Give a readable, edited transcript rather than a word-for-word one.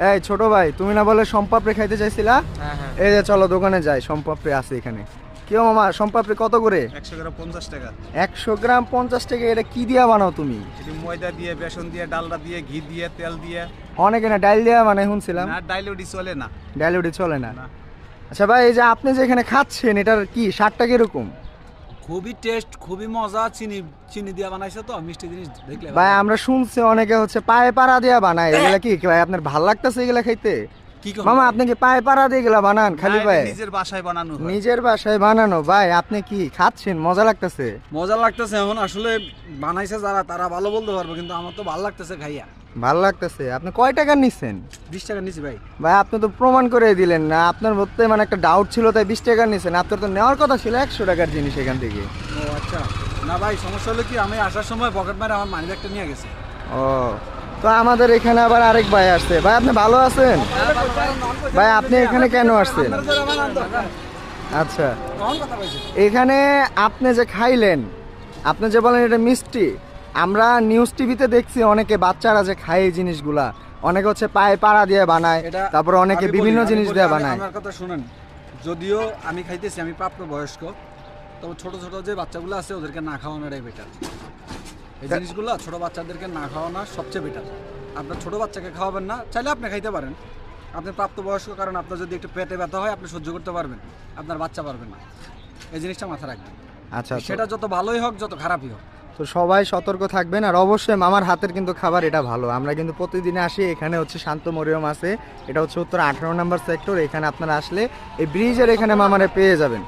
এই ছোট ভাই, তুমি না বলে সম্পাপড়ি খাইতে চাইছিলা? হ্যাঁ হ্যাঁ, এই যে চলো দোকানে যাই, সম্পাপড়ি আছে এখানে। কি মামা, সম্পাপড়ি কত করে? 100 গ্রাম 50 টাকা। 100 গ্রাম 50 টাকা। এটা কি দিয়া বানাও তুমি? এটি ময়দা দিয়ে, বেসন দিয়ে, ডালডা দিয়ে, ঘি দিয়ে, তেল দিয়ে। অনেকে না ডাইল দিয়া বানায় শুনছিলাম। না, ডাইলুডি চলে না। ডাইলুটি চলে না? না। আচ্ছা ভাই, এই যে আপনি যে এখানে খাচ্ছেন, এটার কি স্বাদটা কিরকম? খুবই টেস্ট, খুবই মজা। চিনি চিনি দিয়ে বানাইছে তো, মিষ্টি জিনিস দেখলে ভাই আমরা শুনছি অনেকে হচ্ছে পায়ে পাড়া দিয়া বানায়, এগুলা কি ভাই আপনার ভাল লাগতেছে এগুলা খাইতে? কি করব মামা আপনি কি পায়ে পাড়া দিয়ে এগুলা বানান খালি না, পায়ে? এটা নিজের বাসায় বানানো হয়। নিজের বাসায় বানানো? ভাই আপনি কি খাচ্ছেন, মজা লাগতেছে? মজা লাগতেছে। এখন আসলে বানাইছে যারা, তারা ভালো বলতে পারবো, কিন্তু আমার তো ভালো লাগতেছে খাইয়া। ভাল লাগতেছে। আপনি কয় টাকা নিচ্ছেন? 20 টাকা নিছি ভাই। ভাই আপনি তো প্রমাণ করে দিলেন না, আপনার মধ্যে মানে একটা ডাউট ছিল তাই 20 টাকা নিচ্ছেন। আপনার তো নেওয়ার কথা ছিল 100 টাকার জিনিস এখান থেকে। ও আচ্ছা। না ভাই, সমস্যা হলো কি, আমি আসার সময় পকেট মারে আমার মানি ব্যাগটা নিয়ে গেছে। ও, তো আমাদের এখানে আবার আরেক ভাই আসছে। ভাই আপনি ভালো আছেন? ভাই আপনি এখানে কেন আসছেন? আচ্ছা, এখানে আপনি যে খাইলেন, আপনি যে বলেন এটা মিষ্টি, আমরা নিউজ টিভিতে দেখছি অনেকে বাচ্চারা যে খায় এই জিনিসগুলা, অনেকে হচ্ছে পায়ে পাড়া দিয়ে বানায়, তারপর অনেকে বিভিন্ন জিনিস দিয়ে বানায়। আমার কথা শুনেন, যদিও আমি খাইতেছি, আমি প্রাপ্তবয়স্ক, তবে ছোট ছোট যে বাচ্চাগুলো আছে ওদেরকে না খাওয়ানোটাই বেটার। এই জিনিসগুলো ছোট বাচ্চাদেরকে না খাওয়ানো সবচেয়ে বেটার। আপনার ছোট বাচ্চাকে খাওয়াবেন না, চাইলে আপনি খাইতে পারেন, আপনি প্রাপ্তবয়স্ক, কারণ আপনার যদি একটু পেটে ব্যথা হয় আপনি সহ্য করতে পারবেন, আপনার বাচ্চা পারবে না। এই জিনিসটা মাথায় রাখবেন। আচ্ছা, সেটা যত ভালোই হোক, যত খারাপই হোক। তো সবাই সতর্ক থাকবেন। আর অবশ্যই মামার হাতের কিন্তু খাবার এটা ভালো। আমরা কিন্তু প্রতিদিন আসি, এখানে হচ্ছে শান্ত মরিয়ম আছে, এটা হচ্ছে উত্তর 18 নম্বর সেক্টর। এখানে আপনারা আসলে এই ব্রিজের এখানে মামারে পেয়ে যাবেন।